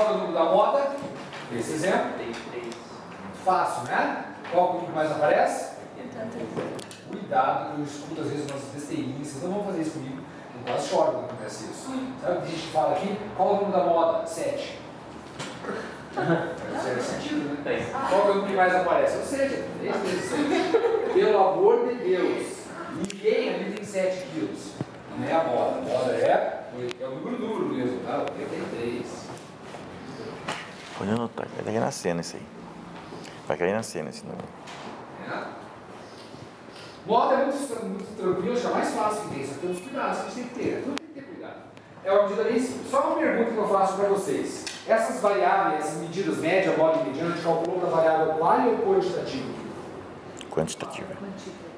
é o número da moda? Esse exemplo. Muito fácil, né? Qual é o número que mais aparece? Cuidado, que eu escuto às vezes umas besteirinhas. Vocês não vão fazer isso comigo. Eu quase choro quando acontece isso. Sabe o que a gente fala aqui? Qual é o número da moda? 7. Faz sentido, né? Qual é o número que mais aparece? Ou seja, 3 vezes 7. Pelo amor de Deus, ninguém ali tem 7 quilos. Não é a moda. A moda é o número mesmo, tá? 83. Pode anotar, vai cair na cena isso aí. Vai cair na cena esse número. Moda é muito tranquilo, acho que é mais fácil que tem, só que tem uns cuidados que a gente tem que ter, tudo tem que ter cuidado. É uma medida bem simples. Só uma pergunta que eu faço para vocês. Essas variáveis, essas medidas média, moda e mediana, a gente calculou para variável qual ou quantitativa? Quantitativa.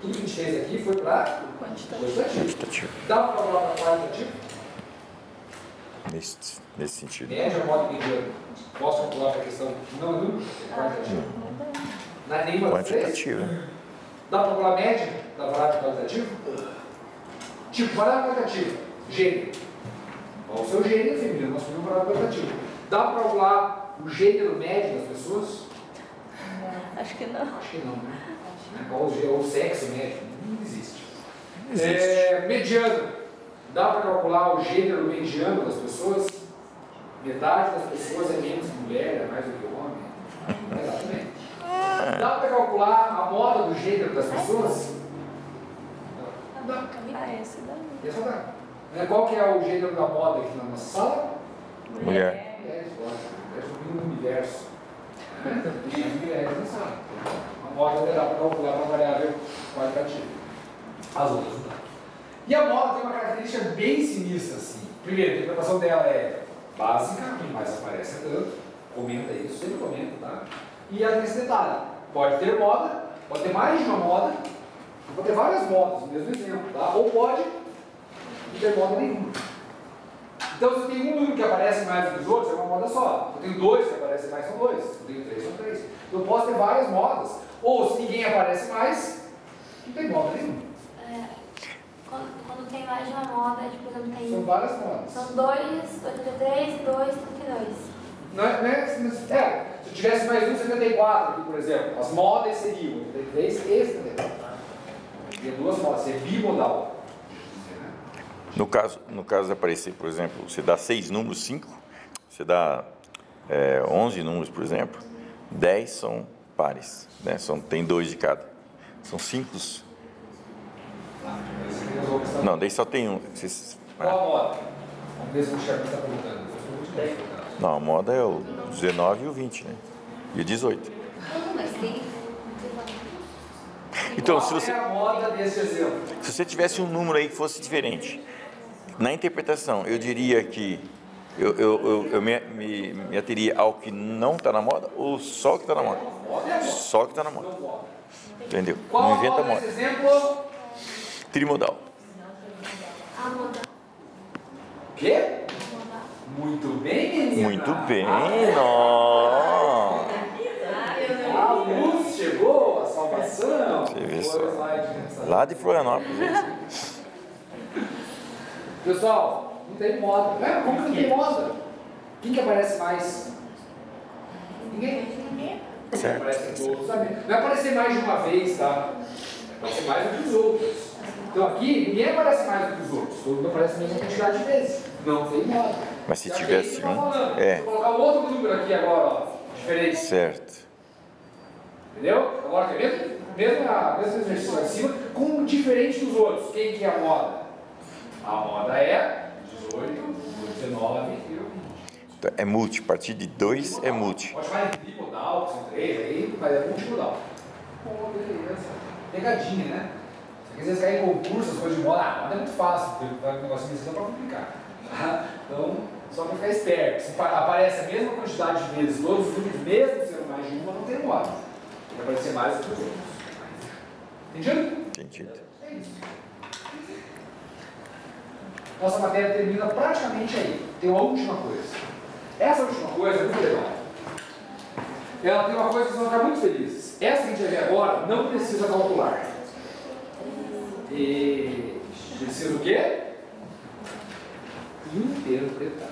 Tudo que a gente fez aqui foi para Quantitativa. Dá para calcular para qualitativo? Nesse sentido. Média, moda e mediana. Posso calcular para a questão não é número? É quantitativa. Não é nenhuma das três? Quantitativa. Dá para calcular a média da variável qualitativa? Tipo, variável qualitativa, gênero. Qual o seu gênero, feminino, masculino, variável qualitativa. Dá para calcular o gênero médio das pessoas? Acho que não. Acho que não, né? Qual o sexo médio? Não existe. Mediano. Dá para calcular o gênero mediano das pessoas? Metade das pessoas é menos mulher, é mais do que homem. Exatamente. Dá para calcular a moda do gênero das pessoas? Dá. Esse dá. Esse dá. Qual que é o gênero da moda aqui na nossa sala? Mulher. Mulheres, lógico. No universo. As mulheres na sala. A moda dá para calcular uma variável qualitativa. As outras não dá. E a moda tem uma característica bem sinistra, assim. Primeiro, a interpretação dela é básica, quem mais aparece é tanto. Comenta isso, sempre comenta, tá? E nesse detalhe, pode ter moda, pode ter mais de uma moda, pode ter várias modas, no mesmo exemplo, tá? Ou pode não ter moda nenhuma. Então, se eu tenho um número que aparece mais do que os outros, é uma moda só. Se eu tenho 2 que aparecem mais, são 2. Se eu tenho 3, são 3. Então, eu posso ter várias modas. Ou, se ninguém aparece mais, não tem moda nenhuma. Quando tem mais de uma moda, tipo, por exemplo, tem... São várias modas. São 2,83 e 2,32. Não é, se eu tivesse mais 1,74 aqui, por exemplo, as modas seriam 83 e 74. Teria 2 modas, seria bimodal. No caso de aparecer, por exemplo, você dá 6 números, 5, você dá 11 números, por exemplo, 10 são pares, né? Tem 2 de cada. São 5. Não, daí só tem um. Qual a moda? Vamos ver se o Charles está perguntando. Não, a moda é o 19 e o 20, né? E o 18. Então, Qual é a moda desse exemplo? se você tivesse um número aí que fosse diferente, na interpretação, eu diria que eu me ateria ao que não está na moda ou só o que está na moda? Só o que está na moda. Entendeu? Qual Não a inventa moda moda. desse exemplo? Trimodal. A moda. Quê? Muito bem, menina. Muito bem, não. A luz chegou, a salvação. Você vê só. Foi o slide nessa. Lá de Florianópolis. Pessoal, não tem moda. Como que não tem moda? Quem que aparece mais? Ninguém. Certo. Aparece todos também. Não vai aparecer mais de uma vez, tá? Vai aparecer mais do que os outros. Então aqui, ninguém aparece mais do que os outros. Todo mundo aparece a mesma quantidade de vezes. Não tem moda. Mas se E aqui tivesse tá um, falando. é. Vou colocar um outro número aqui agora, ó. Diferente. Certo. Entendeu? Agora, mesmo exercício lá em cima, com diferente dos outros. Quem que é a moda? A moda é 18, 19 e 20. Então, é multi. A partir de 2 é multi. Pode chamar de bimodal, que são 3, aí vai dar multimodal. Pô, beleza. Pegadinha, né? Se quiser cair em concurso, as coisas de moda, moda é muito fácil, porque vai um negócio desse não para complicar. Tá? Então, só para ficar esperto. Se aparece a mesma quantidade de vezes, todos os números, mesmo sendo mais de uma, não tem moda. Tem que aparecer mais do que os outros. Entendido? Entendido. É isso. Nossa matéria termina praticamente aí. Tem uma última coisa. Essa última coisa é muito legal. Ela tem uma coisa que vocês vão ficar muito felizes. Essa que a gente vai ver agora não precisa calcular. E precisa o quê? Interpretar.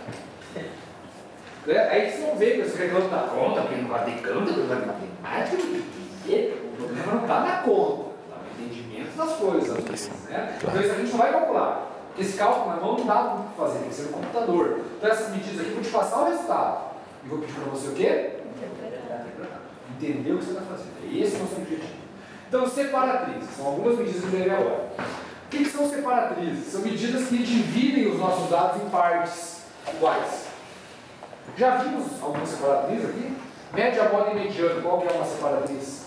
Aí vocês vão ver que você reclama da conta, porque não vai ter conta, porque não vai ter matemática, o problema não está na conta, está no entendimento das coisas, às vezes, né? Então isso a gente não vai calcular, porque esse cálculo na mão não dá muito para fazer, tem que ser no computador. Então essas medidas aqui eu vou te passar o resultado. E vou pedir para você o quê? Entender o que você está fazendo. Esse é o nosso objetivo. Então, separatrizes, são algumas medidas que eu dei agora. O que são separatrizes? São medidas que dividem os nossos dados em partes iguais. Já vimos algumas separatrizes aqui? Média, moda e mediana, qual que é uma separatriz?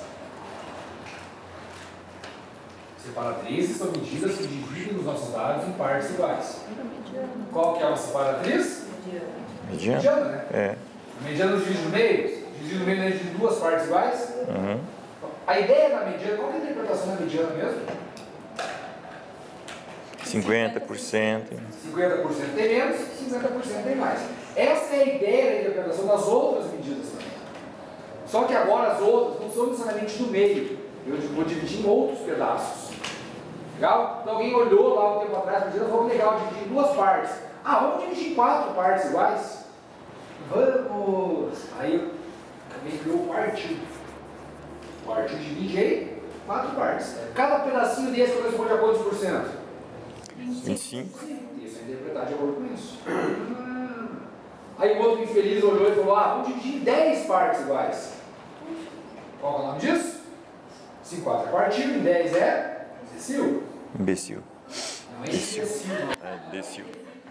Separatrizes são medidas que dividem os nossos dados em partes iguais. Qual que é uma separatriz? Mediana. Mediana, né? É. A mediana nos divide no meio? Divide no meio de duas partes iguais? Uhum. A ideia da mediana, qual que é a interpretação da mediana mesmo? 50%. 50% tem menos, 50% tem mais. Essa é a ideia da interpretação das outras medidas também. Só que agora as outras não são necessariamente do meio. Eu vou dividir em outros pedaços. Legal? Então alguém olhou lá um tempo atrás, a medida falou legal, dividir em duas partes. Ah, vamos dividir em 4 partes iguais? Vamos! Aí também criou o partido. O partido divide em 4 partes. Cada pedacinho desse corresponde a quantos por cento? 25. Isso é interpretar de acordo com isso. Aí o outro infeliz olhou e falou, vamos dividir em 10 partes iguais. Qual é o nome disso? Se 4 é partido, em 10 é imbecil. Imbecil. Não é imbecil, não. É, imbecil.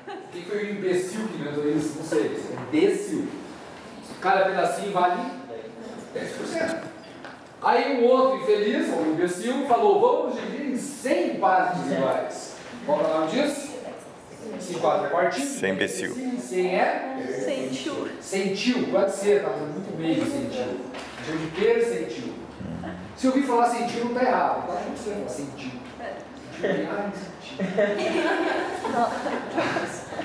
O que foi o imbecil que inventou isso? Não sei. É imbecil. Cada pedacinho vale 10%. Aí o outro infeliz, ou imbecil, falou, vamos dividir em 100 partes iguais. Qual é o nome disso? Se 4 é partido. 100 imbecil. 100 é? Sentiu. Sentiu, pode ser, tá muito meio sentiu. Chama de percentil. Se eu ouvir falar sentiu, não está errado. Eu acho que você fala sentiu.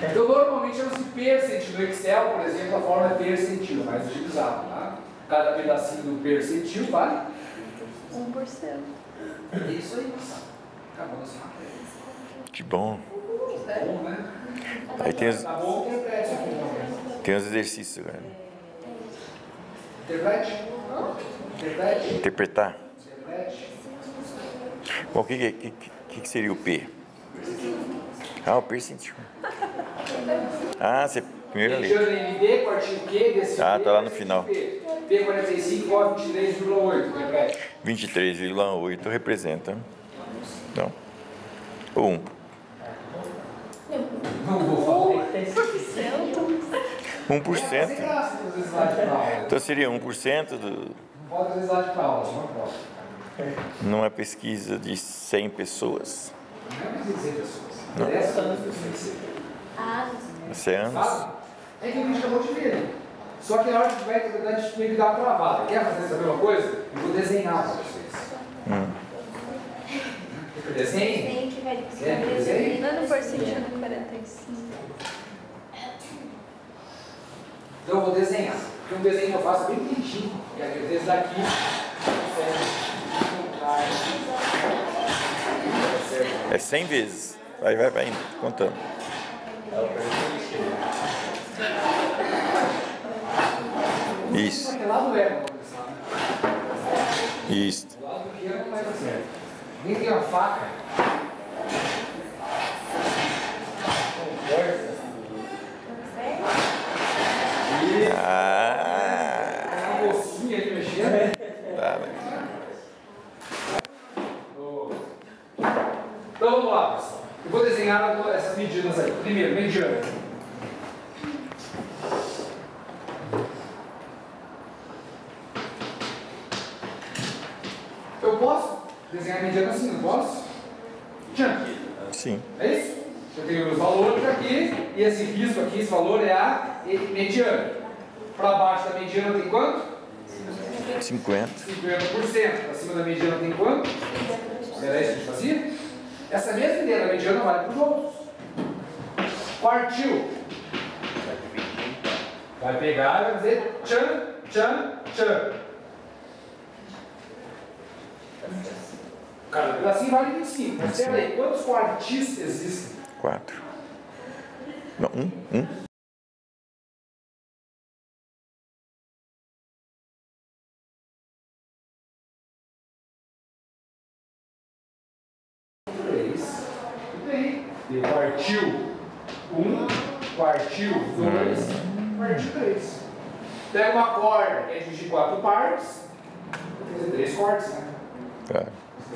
Então, normalmente chama-se percentil. No Excel, por exemplo, a forma é percentil, mais utilizada. Tá? Cada pedacinho do percentil vale 1%. É isso aí, moçada. Acabou assim. Que bom. Bom, né? Aí tem os, Tá bom, interprete aqui. tem os exercícios agora. Interprete? Interprete? Interpretar. Interprete? Bom, o que seria o P? Ah, o percentil. Ah, você primeiro lê. Mediano MD, com artigo Q, desse Ah, P, tá lá no artigo final. P. P45 igual a 23,8. Repete. 23,8 representa. Não. O 1. Não vou falar. 1%. Sem graça fazer slide para aula. Então seria 1% do, Não pode fazer slide para aula, não pode. numa pesquisa de 100 pessoas. Não é mais de 100 pessoas. Não. 10 anos tem que ser. Você é anos? Sabe? É que a gente acabou de ver, né? Só que na hora que vai, na verdade, a gente tem que dar uma travada. Quer fazer essa mesma coisa? Eu vou desenhar para vocês. Quer desenhe? Quer que desenhe? Dando por sentido 45. Então eu vou desenhar. Porque um desenho que eu faço bem bonitinho. E às vezes daqui. É 100 vezes. Vai indo, contando. Isso. Porque lá no ego, sabe? Isso. Do lado do que não vai dar certo. Nem tem uma faca. Ah. Uma mocinha ali mexendo. Tá, né? Então vamos lá, pessoal. Eu vou desenhar essas medidas aí. Primeiro, mediana. Eu posso desenhar a mediana assim, não posso? Tchan. Sim. É isso? Eu tenho os valores aqui, e esse risco aqui, esse valor é a mediana. Para baixo da mediana tem quanto? 50. 50%. Acima da mediana tem quanto? Era isso que a gente fazia? Essa mesma ideia da mediana vale para os outros. Partiu. Vai pegar e vai dizer tchan, tchan, tchan. Cada pedacinho vale 25. Mas peraí, quantos quartis existem? 4. Não, 1. quartil 2, quartil 3. Pega uma corda, que é dividir em 4 partes, vou fazer 3 cortes, né? É.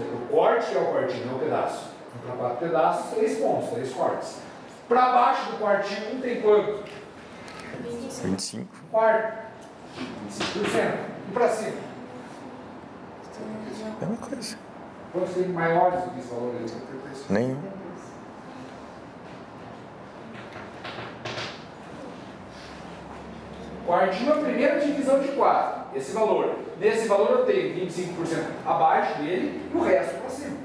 O corte é o quartil, não o pedaço. Para 4 pedaços, 3 pontos, 3 cortes. Para baixo do quartil 1 tem quanto? 25. Quarto. 25%. E para cima? Mesma coisa. Quantos tem maiores do que esse valor aí? Nenhum. Quartil é a primeira divisão de 4. Esse valor. Nesse valor eu tenho 25% abaixo dele e o resto para cima.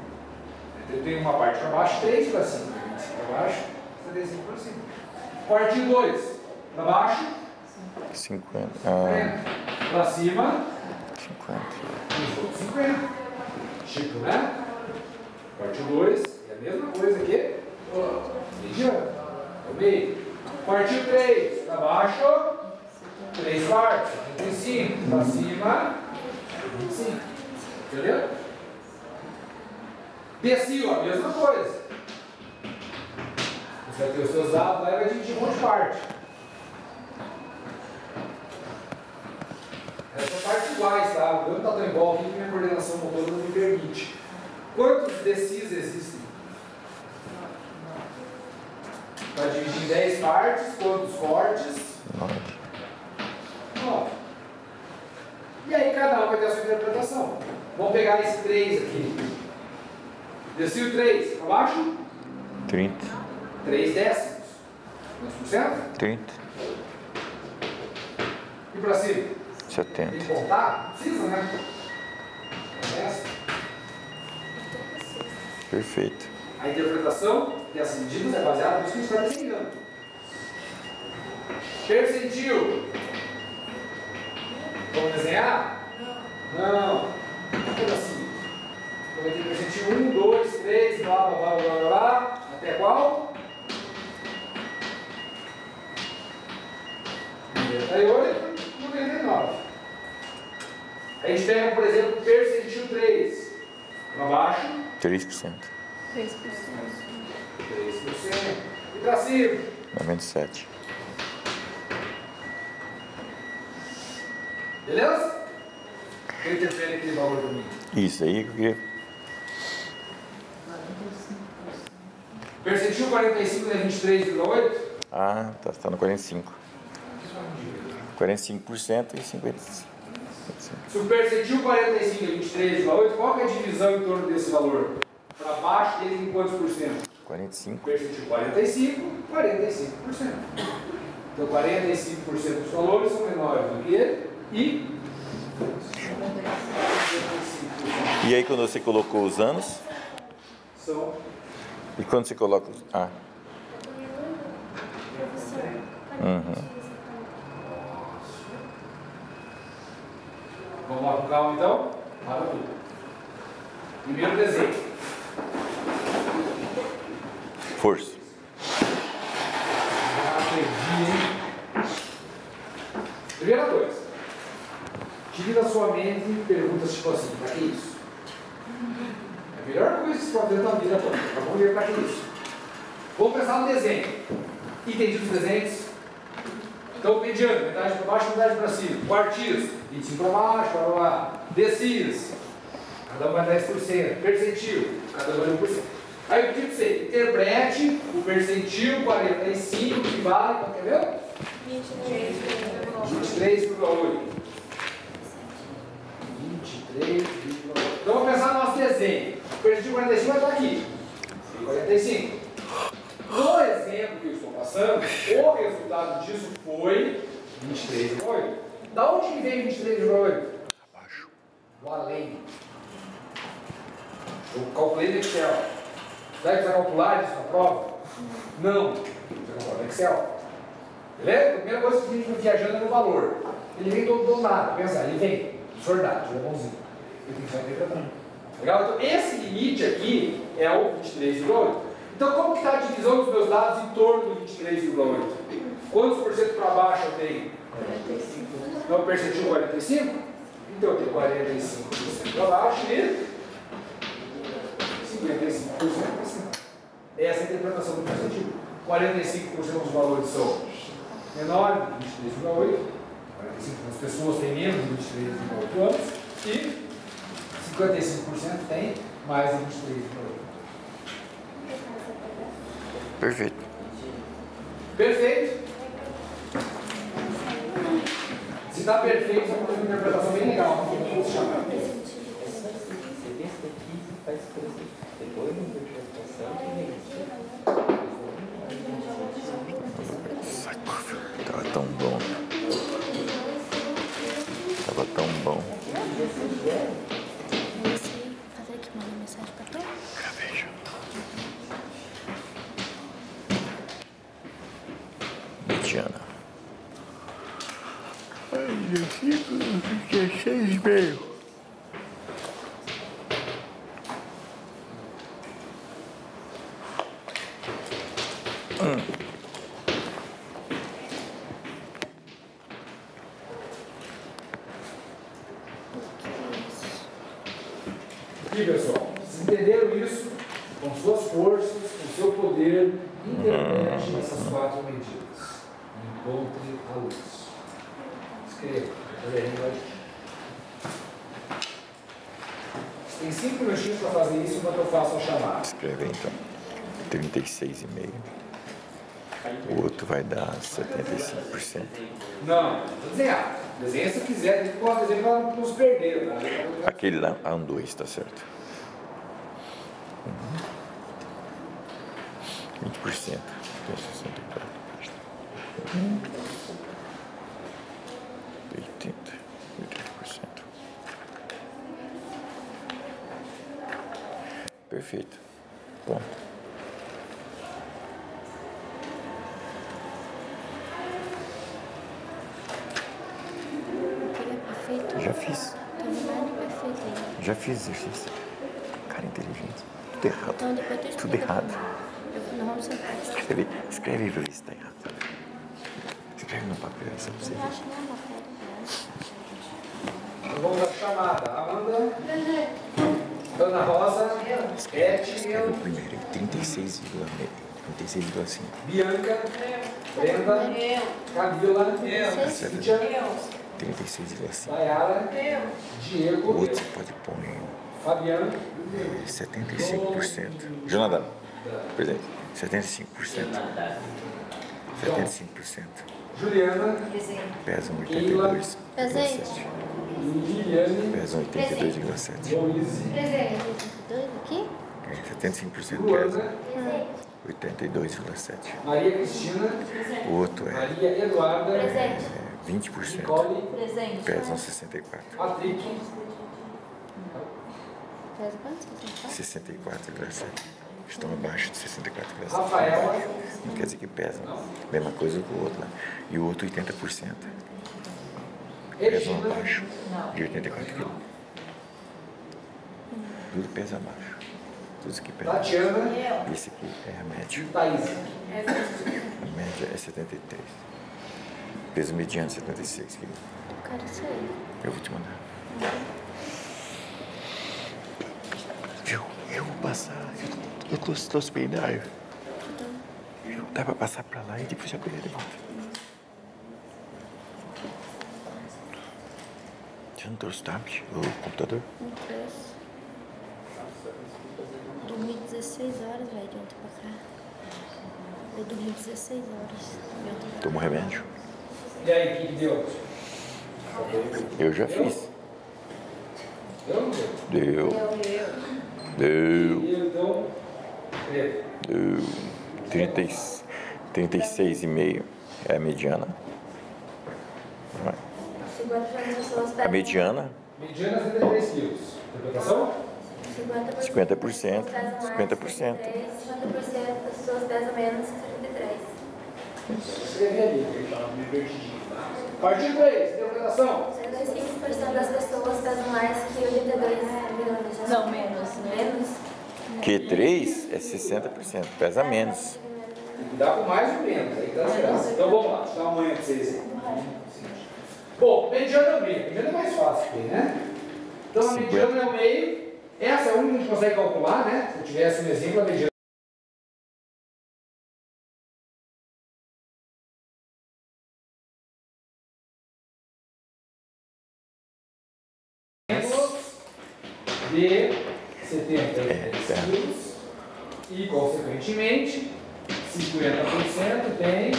Eu tenho uma parte para baixo, 3 para cima. 25 para baixo, 35 para cima. Quartil 2. Para baixo, 50. 50. Para cima, 50. os outros 50. Tipo, né? Quartil 2 é a mesma coisa aqui. Mediano. É o meio. Quartil 3. Para baixo, 3 quartos. 35. Para cima, 25. Entendeu? Decil, a mesma coisa. Você vai ter os seus dados lá e vai dividir um monte de parte. Essas partes iguais, tá? O meu não está tão igual aqui que minha coordenação motora não me permite. Quantos decis existem? Para dividir em 10 partes, quantos cortes? 9. E aí cada um vai ter a sua interpretação. Vamos pegar esse 3 aqui. Decil 3, para baixo? 30. 3 décimos. Quantos por cento? 30. E para cima? 70. Tem que contar? Não precisa, né? Essa. Perfeito. A interpretação dessas medidas é baseada nisso que a gente está desenhando. Percentil. Vamos desenhar? Não. Um pedacinho. Eu vou ter percentil 1, 2, 3, blá blá blá blá blá blá. Até qual? 98, 99. A gente pega, por exemplo, percentil 3. Para baixo. 3%. 3%. 3%. E para cima? 97. Beleza? Quem interfere aquele valor para mim? Isso aí que eu queria. Percentil 45 é 23,8? Ah, tá no 45. 45% e 55%. Se o percentil 45 é 23,8, qual que é a divisão em torno desse valor? Para baixo dele em quantos por cento? 45. Percentil 45, 45%. Então 45% dos valores são menores do que ele e 55% E aí quando você colocou os anos? são. E quando você coloca os. Ah. Vamos lá com calma então? Para tudo. Primeiro desenho. Força. Primeira coisa. Tire da sua mente perguntas tipo assim, para que isso? É a melhor coisa que você pode fazer na vida toda. Vamos ver para que isso. Vamos pensar no desenho. Entendido os desenhos? Então, mediano, metade para baixo, metade para cima. Quartis, 25 para baixo, para lá. Decis, cada um vai 10%. Percentil, cada um vai 1%. Aí eu pedi para você, interprete o percentil 45 que vale, quer ver? 23,8. 23,8. Então vamos pensar no nosso desenho. O percentil 45 vai estar aqui. 45. No exemplo que eu estou passando, o resultado disso foi 23,8. Da onde que vem 23,8? Abaixo. Do além. Eu calculei no Excel. Vai precisar calcular isso na prova? Não. Você calcula no Excel. Beleza? A primeira coisa que a gente vai viajando é no valor. Ele vem do nada. Pensa, ele vem. Sordado, ele é bonzinho. Ele tem que estar interpretando. Legal? Então, esse limite aqui é o 23,8. Então, como que está a divisão dos meus dados em torno do 23,8? Quantos por cento para baixo eu tenho? 45. Então, o percentil 45? Então, eu tenho 45% para baixo e 55% para cima. Essa é a interpretação do percentil. 45% dos valores são menores de 23,8, 45% das pessoas têm menos de 23,8 anos e 55% têm mais de 23,8. Perfeito. Perfeito? Se está perfeito, você tem uma interpretação bem legal. Como se chama? Tava tão bom. Tava tão bom. Fazer aqui uma mensagem pra tu? Já vejo. Mediana. Ai, 16,5. Aqui, pessoal, vocês entenderam isso? Com suas forças, com seu poder, interprete essas 4 medidas. Encontre a luz. Escreva. Você tem 5 minutinhos para fazer isso enquanto eu faço a chamada. Escreve então. 36,5. O outro vai dar 75%. Não, vou desenhar. Desenha se quiser, a gente pode desenhar para não se perder. Tá? Aquele lá, um 2, tá certo. 20%. Tem 64. 80%. Perfeito. Bom. Perfeito. Já fiz. Então não é perfeito ainda. Já fiz exercício. Cara inteligente. Tudo errado. Então depois tu Tudo explica errado. pra mim. Não vamos sentar. Escreve aí pra ver se tá errado. Escreve no papel, só pra você Eu ver. acho que não é uma pedra. Então vamos à chamada. Amanda. Ana Rosa. Beth. Escreve o primeiro, 36,5. Bianca. Brenda. Camila. Cíntia. 36,5. Dayara. O Diego. outro você pode pôr Fabiano. 75%. Jonathan, presente. 75%. 75%. Juliana. Pesam 82,7. Presente. Liliane. Pesam 82,7. Moise. Dois aqui? 75% Luana. pesam 82,7. Maria Cristina. O outro é Maria Eduarda. 20%. Nicole. Pesam 64. Patrick. Pesa quanto? 64,7. Estão abaixo de 64,7. Rafaela. Não quer dizer que pesam. Mesma coisa que o outro lá. E o outro 80%. Pesam Regina. abaixo de 84 quilos. Tudo pesa abaixo. Tudo isso aqui pesa. Tatiana. Esse aqui é a média. Thaís. A média é 73. Peso mediano 76 quilos. Eu quero isso aí. Eu vou te mandar. Viu? Eu vou passar. Eu tô hospedado. Dá pra passar pra lá e depois já pegar de volta. Você não trouxe o tablet? O computador? Um preço. Dormi 16 horas, velho, de ontem pra cá. Eu dormi 16 horas de ontem pra cá. Tomou remédio? E aí, o que deu? Eu já fiz. Deu ou não Deu. deu? Deu. Então, Deu. 36,5 é a mediana. Vai. 50% A mediana, mediana 73 quilos. Interpretação? 50%. 50% 50%. das pessoas pesam menos que 33. Escrevi ali, que ele estava meio divertidinho. Parte 3, interpretação. 65% das pessoas pesam mais que 82 milhões. Não, menos, né? Menos? Q3 é 60%, pesa menos. Tem que dar com mais ou menos, aí que dá as graças. Então vamos lá, deixa eu dar uma manhã para vocês aí. Bom, mediana é o meio. Mediana é mais fácil aqui, né? Então a 50. mediana é o meio. Essa é a única que a gente consegue calcular, né? Se eu tivesse um exemplo, a mediana de 73 quilos e, consequentemente, 50% tem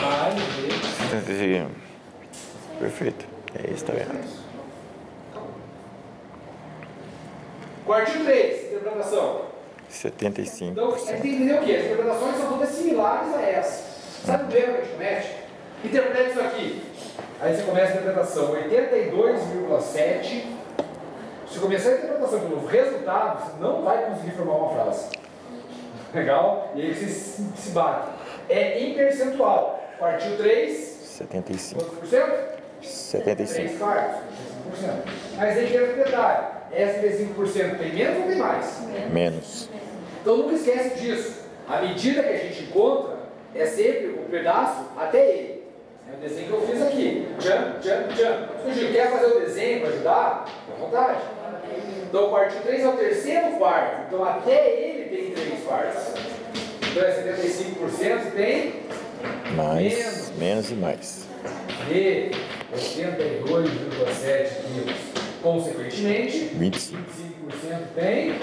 mais de... Perfeito. É isso, tá vendo? Quartil 3, interpretação. 75%. Então, a gente tem que entender o quê? As interpretações são todas similares a essa. Sabe o erro que a gente comete? Interpreta isso aqui. Aí você começa a interpretação 82,7. Se começar a interpretação pelo resultado, você não vai conseguir formar uma frase. Legal? E aí você se bate. É em percentual. Quartil 3. 75. Quantos por cento? 75. 3 quartos. 75%. Mas aí tem outro detalhe. Essa 35% tem menos ou tem mais? Menos. Então nunca esquece disso. A medida que a gente encontra é sempre o pedaço até ele. É o desenho que eu fiz aqui. Jump, jump, jump. Se o Gil quer fazer o desenho para ajudar, fica à vontade. Então o quartil 3 é o terceiro quarto. Então até ele tem 3 quartos. Então é 75% tem Mais, menos e mais. de 82,7 quilos. Consequentemente, 25. 25% tem.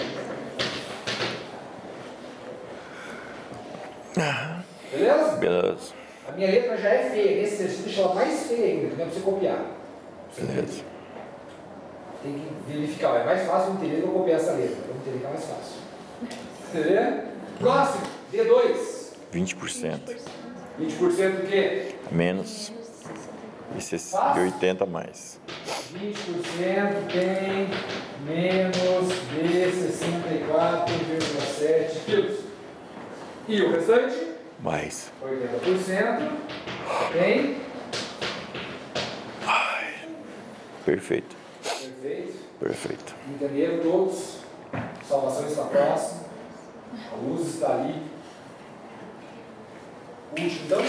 Beleza? Beleza. A minha letra já é feia. Nesse exercício deixa ela mais feia ainda, que não é pra você copiar. Beleza. Tem que verificar. É mais fácil entender do que eu copiar essa letra. Vamos entender que é mais fácil. Entendeu? Próximo, D2. 20%. 20% do quê? Menos. E 80 mais. 20% tem menos de 64,7 quilos. E o restante? Mais. 80% tem. Perfeito. Perfeito. Perfeito. Entenderam todos? Salvação está próxima. A luz está ali. Último, então?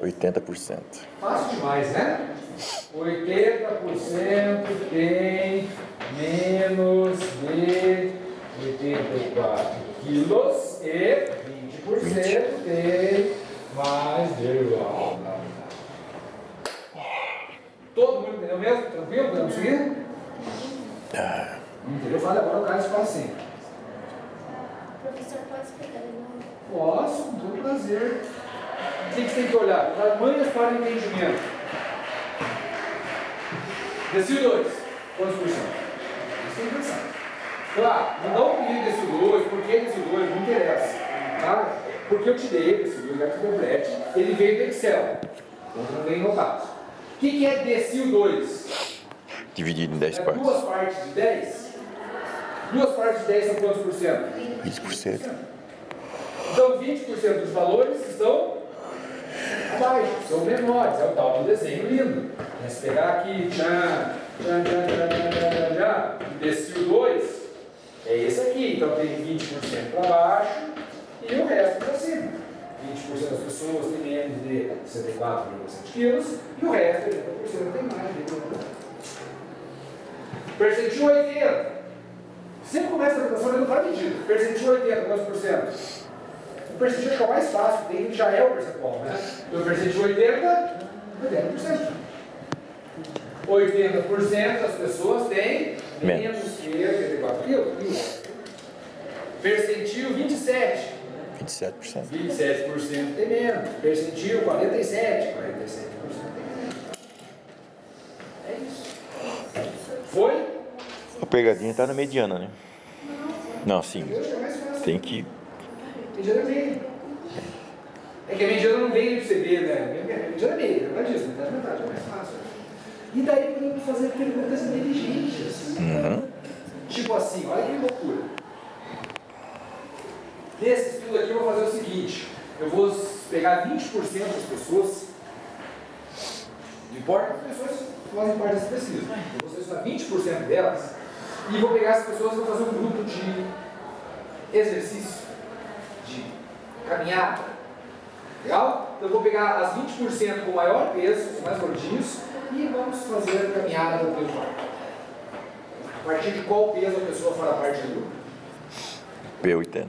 80%. Fácil demais, né? 80% tem menos de 84 quilos e 20% tem mais de igual. Todo mundo entendeu mesmo? Tranquilo? Podemos seguir? Entendeu? Fala agora o cara espaço assim. Professor, pode explicar de novo? Posso, com todo prazer. O que você tem que olhar? Tamanhos para o entendimento. Decil 2. Quantos por cento? Isso tem que pensar. Claro, não dá um pedido decil 2, por que decil 2? Não interessa. Tá? Porque eu te dei decil 2, já que complete. Ele veio do Excel. Outro não veio notado. O que é decil 2? Dividido em 10 É partes. 2 partes de 10? 2 partes de 10 são quantos por cento? 20%. Então 20% dos valores estão abaixo, são menores, é o tal do desenho lindo. Se pegar aqui, decil 2, é esse aqui, então tem 20% para baixo e o resto para cima. 20% das pessoas têm menos de 64,7 quilos e o resto, 80%, tem mais de 80%. Percentil 80. Sempre começa a apresentação olhando para a medida. Percentil 80, quantos por cento? O percentil é o mais fácil, tem, já é o percentual, né? Então, o percentil 80%. 80% das pessoas têm menos que 84 quilos. Percentil 27%. 27%. 27% tem menos. Percentil 47%. 47% tem menos. É isso. Foi? A pegadinha tá na mediana, né? Não, sim. É mais fácil. Tem que. Mediana é meio. É que a mediana não vem de você ver, né? A mediana é meio, não é disso, metade, metade, é mais fácil. E daí podemos fazer perguntas inteligentes. Tipo assim, olha que loucura. Nesse estudo aqui eu vou fazer o seguinte: eu vou pegar 20% das pessoas, não importa as pessoas fazem parte dessa pesquisa, eu vou selecionar 20% delas e vou pegar as pessoas e vou fazer um grupo de exercício, de caminhada. Legal? Então eu vou pegar as 20% com maior peso, os mais gordinhos, e vamos fazer a caminhada do peso maior. A partir de qual peso a pessoa fará parte do grupo? P80.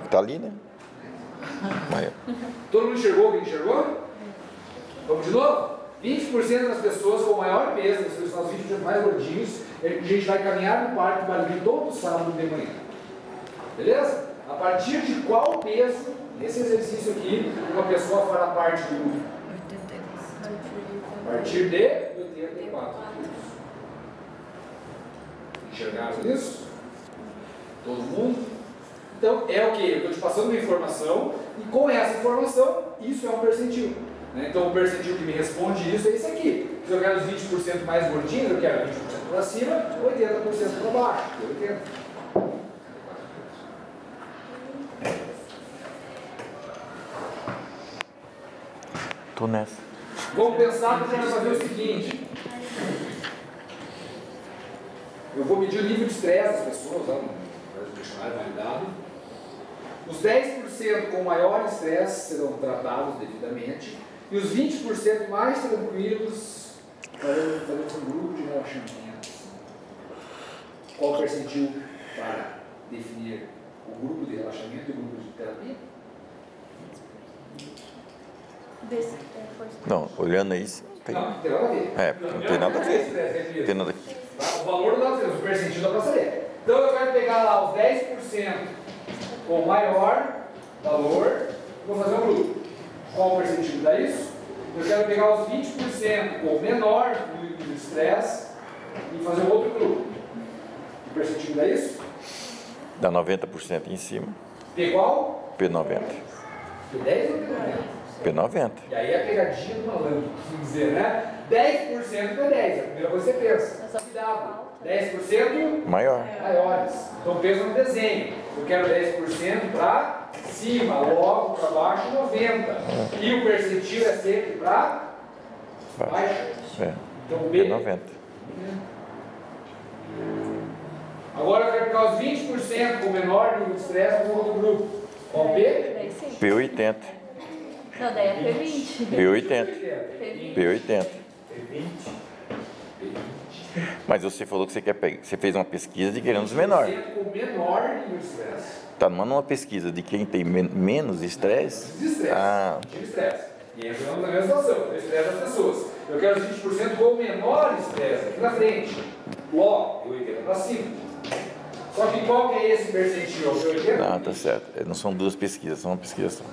Tá ali, né? Maior. Todo mundo enxergou? Quem enxergou? Vamos de novo? 20% das pessoas com maior peso, são os 20% mais gordinhos, a gente vai caminhar no Parque Barigui todo sábado de manhã. Beleza? A partir de qual peso, nesse exercício aqui, uma pessoa fará parte do grupo? A partir de 84 quilos. Enxergaram isso? Todo mundo? Então, é o que? Eu estou te passando uma informação e com essa informação, isso é um percentil. Né? Então, o percentil que me responde isso é esse aqui. Se eu quero os 20% mais gordinhos, eu quero 20% para cima, 80% para baixo. 80. Tô nessa. Vamos pensar que a gente vai fazer o seguinte. Eu vou medir o nível de estresse das pessoas, no questionário validado. Os 10% com maior estresse serão tratados devidamente. E os 20% mais tranquilos faremos um grupo de relaxamento. Qual o percentil para definir o grupo de relaxamento e o grupo de terapia? Não, olhando isso, Não tem nada a ver. não tem nada a ver. Não tem nada a ver. O valor não dá para saber, o percentil dá para saber. Então eu quero pegar lá os 10% com maior valor e vou fazer um grupo. Qual o percentil dá isso? Eu quero pegar os 20% com menor nível de estresse e fazer um outro grupo. O percentil dá isso? Dá 90% em cima, P qual? P90. P10 ou P90? P90. E aí é a pegadinha do malandro, vamos dizer, né? 10% é 10, é a primeira coisa que você pensa. Cuidado, 10% Maior. maiores. Então pensa no desenho. Eu quero 10% para cima, logo para baixo 90%. E o percentil é sempre para baixo. Então B. P90. Agora eu quero pegar os 20% com menor nível de estresse no outro grupo. Qual B? P80. Não, daí é P20. P80. P80. Mas você falou que você quer pegar. Você fez uma pesquisa de querendo os menores. Com menor nível de estresse. Tá numa pesquisa de quem tem menos estresse? Estresse. Ah, De estresse. E entramos na mesma situação, o estresse das pessoas. Eu quero os 20% com o menor estresse aqui na frente. Logo, eu 80 para cima. Só que qual que é esse percentil? O 80? não, tá certo. Não são duas pesquisas, são uma pesquisa só.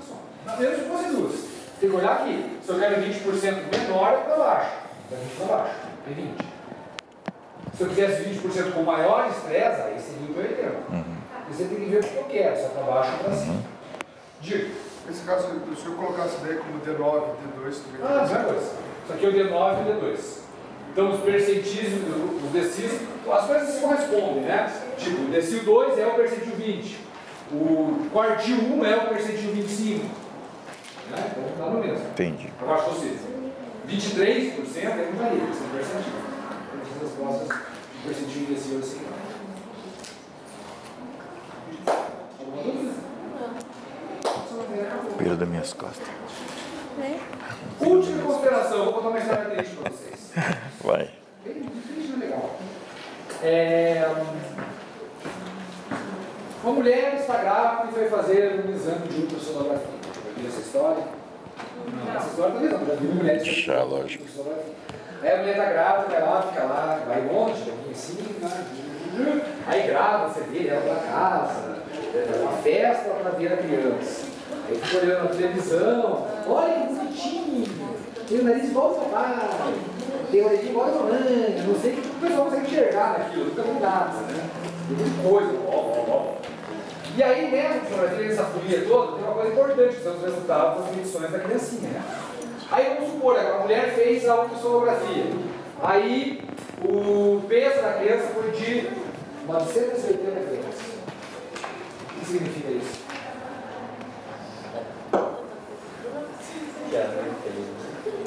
Mesmo se fosse duas. Tem que olhar aqui. Se eu quero 20% menor, é para baixo. Da 20 para baixo. É 20. Se eu quisesse 20% com maior estresse, aí seria o 80. E você tem que ver o que eu quero, se é para baixo ou para cima. Diga. Nesse caso, se eu colocasse daí como D9, D2, também. Mesma coisa. Isso aqui é o D9 e o D2. Então, os percentis, os decis, as coisas se correspondem, né? Tipo, o decil 2 é o percentil 20. O quartil 1 é o percentil 25. Né? Então, dá no mesmo. Entendi. Abaixo de vocês. 23% é muito varia, esse percentil. Eu fiz as respostas do percentil decil assim. Alguma dúvida? Pelo das minhas costas. Última consideração, vou contar uma história triste para vocês. Vai. Bem triste, mas legal. Uma mulher está grávida e foi fazer um exame de ultrassonografia. Já viu essa história? Não, essa história talvez não, já viu mulheres que Já, lógico. ultrassonografia. Aí a mulher está grávida, vai lá, fica lá, vai longe, daqui em cima, aí grava, você vê ela para casa, é uma festa para ver a criança. Aí fica olhando na televisão, olha que bonitinho, tem o nariz igual ao papai, tem o nariz igual a mamãe, não sei o que o pessoal consegue enxergar naquilo, nunca cuidado, né? Tem muita coisa, ó. E aí, nessa folia toda, tem uma coisa importante, que são os resultados das medições da criancinha, né? Aí vamos supor, a mulher fez a ultrassonografia, aí o peso da criança foi de 980 gramas. O que significa isso?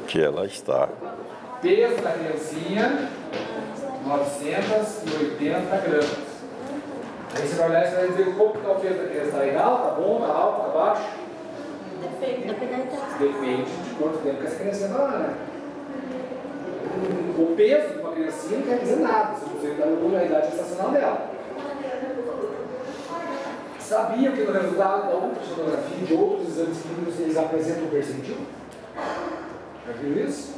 Que ela está. Peso da criancinha, 980 gramas. Aí você vai olhar e você vai dizer como está o peso da criança. Está legal? Está bom? Está alto? Está baixo? Depende de quanto tempo que essa criancinha está lá, né? O peso de uma criancinha não quer dizer nada, se você está olhando a idade gestacional dela. Sabiam que no resultado da ultrassonografia e de outros exames clínicos eles apresentam o percentil? Já viu isso?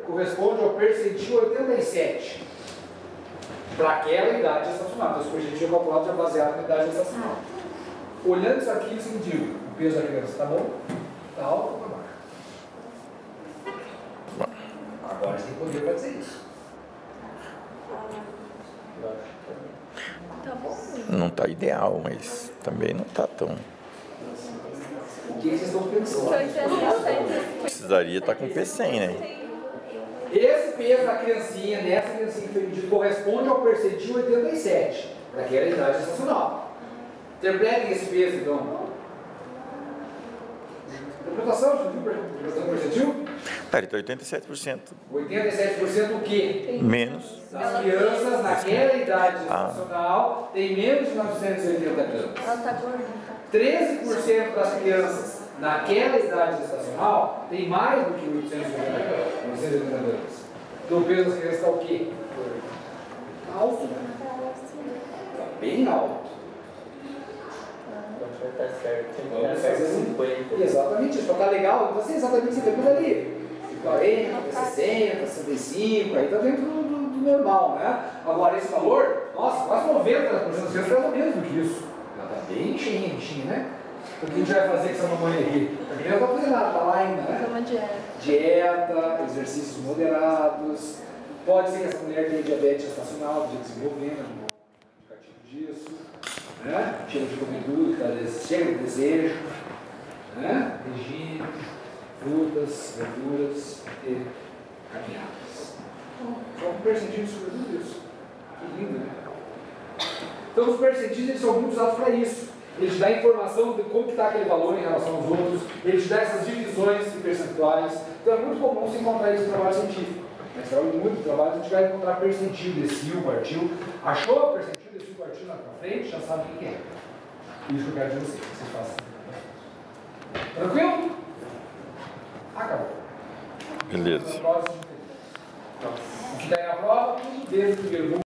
corresponde ao percentil 87 para aquela idade gestacional. Então, esse percentil é calculado já baseado na idade gestacional. Olhando isso aqui, você me diz, o peso da criança está bom? Está alto ou está baixo? Agora você tem poder para dizer isso. Tá bom? Não está ideal, mas também não está tão. O que vocês estão pensando? Precisaria estar com P100, né? Esse peso da criancinha, nessa criancinha que foi medido, corresponde ao percentil 87, para aquela idade gestacional. Interpretem esse peso, então. Interpretação, interpretação do percentil? Tá, ele está 87%. 87% o quê? Menos. Das crianças naquela idade gestacional tem menos de 980 gramas. Ela tá gorda. 13% das crianças naquela idade gestacional tem mais do que 880 gramas. Então o peso das crianças está o quê? Alto, né? Está bem alto. Tá certo, tem que Vamos estar fazer 50. Exatamente isso, para estar legal, então assim, exatamente 50 ali. 40, 60, 65, aí está dentro do normal, né? Agora esse valor, nossa, quase 90% das crianças fazem menos do que isso. Ela está bem cheinha, bichinha, né? O que a gente vai fazer com essa mamãe aqui? A criança não está fazendo nada, está lá ainda, né? Uma dieta. Dieta, exercícios moderados. Pode ser que essa mulher tenha diabetes gestacional, de desenvolvendo, um indicativo disso. Né? Tira de comer tudo, chega de desejo. Né? Regime, frutas, verduras e caminhadas. Só um percentil sobre tudo isso. Que lindo, né? Então os percentis eles são muito usados para isso. Ele te dá informação de como está aquele valor em relação aos outros, ele te dá essas divisões em percentuais. Então é muito comum se encontrar isso no trabalho científico. Mas é muito trabalho, a gente vai encontrar percentil, decil, quartil. Achou o percentil, decil, quartil na frente, já sabe o que é. Isso que eu quero dizer a vocês, que vocês façam. Tranquilo? Acabou. Beleza. O que está aí na prova, tudo dentro do primeiro